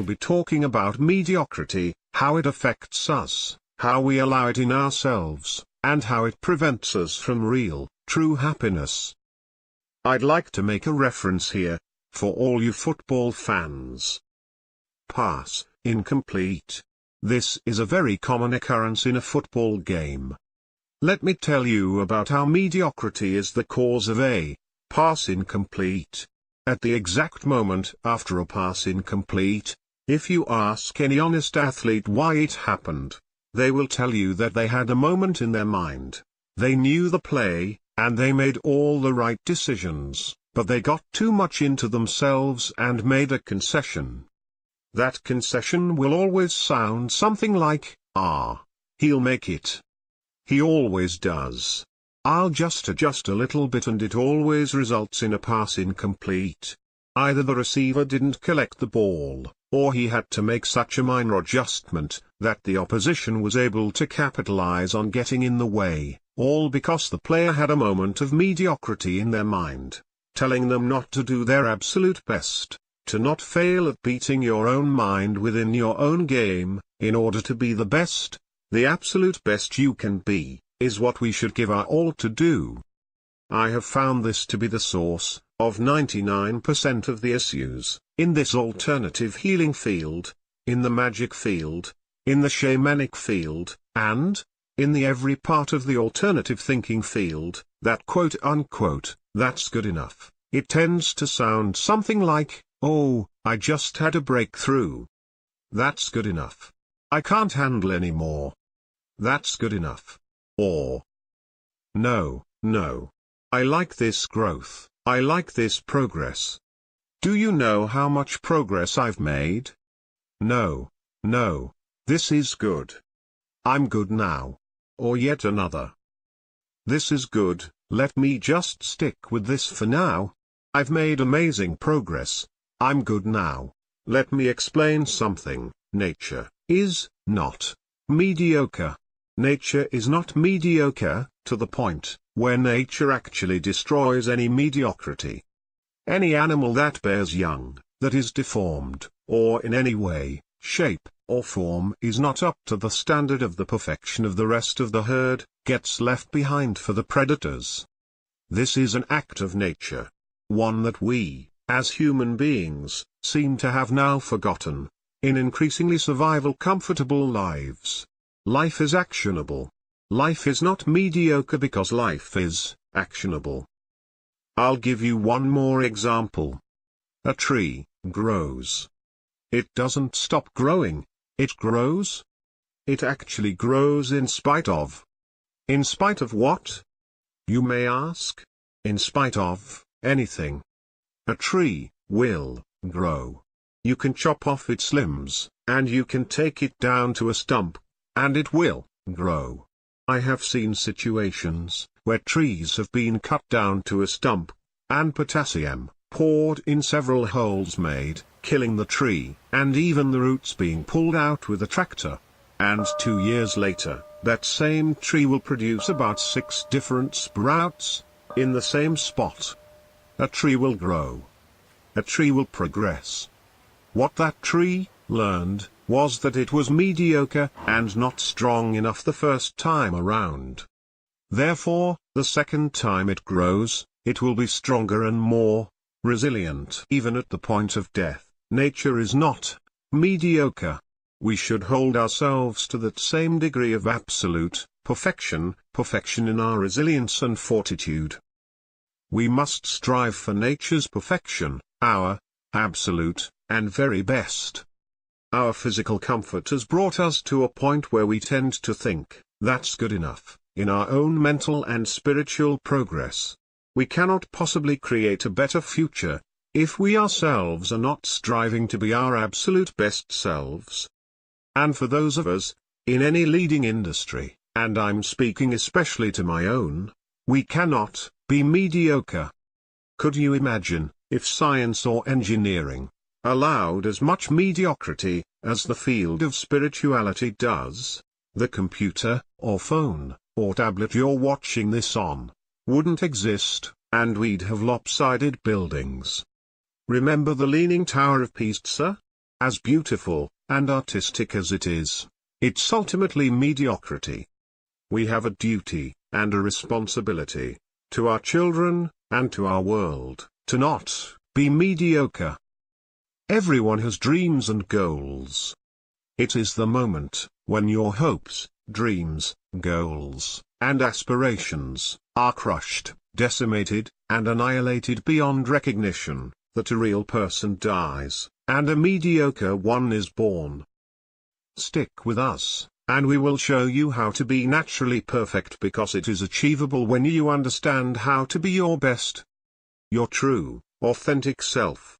will be talking about mediocrity, how it affects us, how we allow it in ourselves, and how it prevents us from real, true happiness. I'd like to make a reference here, for all you football fans. Pass, incomplete. This is a very common occurrence in a football game. Let me tell you about how mediocrity is the cause of a pass incomplete. At the exact moment after a pass incomplete, if you ask any honest athlete why it happened, they will tell you that they had a moment in their mind. They knew the play, and they made all the right decisions, but they got too much into themselves and made a concession. That concession will always sound something like, he'll make it. He always does. I'll just adjust a little bit, and it always results in a pass incomplete. Either the receiver didn't collect the ball, or he had to make such a minor adjustment that the opposition was able to capitalize on getting in the way, all because the player had a moment of mediocrity in their mind, telling them not to do their absolute best, to not fail at beating your own mind within your own game. In order to be the best, the absolute best you can be, is what we should give our all to do. I have found this to be the source of 99% of the issues, in this alternative healing field, in the magic field, in the shamanic field, and, in the every part of the alternative thinking field, that quote-unquote, that's good enough. It tends to sound something like, oh, I just had a breakthrough. That's good enough. I can't handle any more. That's good enough. Or, no, I like this growth, I like this progress. Do you know how much progress I've made? No, this is good. I'm good now. Or yet another. This is good, let me just stick with this for now. I've made amazing progress. I'm good now. Let me explain something. Nature is not mediocre. Nature is not mediocre, to the point where nature actually destroys any mediocrity. Any animal that bears young, that is deformed, or in any way, shape, or form is not up to the standard of the perfection of the rest of the herd, gets left behind for the predators. This is an act of nature. One that we, as human beings, seem to have now forgotten, in increasingly survival comfortable lives. Life is actionable. Life is not mediocre because life is actionable. I'll give you one more example. A tree grows. It doesn't stop growing, it grows. It actually grows in spite of. In spite of what? You may ask. In spite of anything. A tree will grow. You can chop off its limbs, and you can take it down to a stump, and it will grow. I have seen situations where trees have been cut down to a stump, and potassium poured in several holes made, killing the tree, and even the roots being pulled out with a tractor. And 2 years later, that same tree will produce about 6 different sprouts, in the same spot. A tree will grow. A tree will progress. What that tree learned was that it was mediocre and not strong enough the first time around. Therefore, the second time it grows, it will be stronger and more resilient. Even at the point of death, nature is not mediocre. We should hold ourselves to that same degree of absolute perfection in our resilience and fortitude. We must strive for nature's perfection, our absolute and very best. Our physical comfort has brought us to a point where we tend to think, that's good enough, in our own mental and spiritual progress. We cannot possibly create a better future, if we ourselves are not striving to be our absolute best selves. And for those of us, in any leading industry, and I'm speaking especially to my own, we cannot be mediocre. Could you imagine, if science or engineering allowed as much mediocrity as the field of spirituality does? The computer, or phone, or tablet you're watching this on, wouldn't exist, and we'd have lopsided buildings. Remember the Leaning Tower of Pisa? as beautiful and artistic as it is, it's ultimately mediocrity. We have a duty, and a responsibility, to our children, and to our world, to not be mediocre. Everyone has dreams and goals. It is the moment, when your hopes, dreams, goals, and aspirations, are crushed, decimated, and annihilated beyond recognition, that a real person dies, and a mediocre one is born. Stick with us, and we will show you how to be naturally perfect, because it is achievable when you understand how to be your best, your true, authentic self.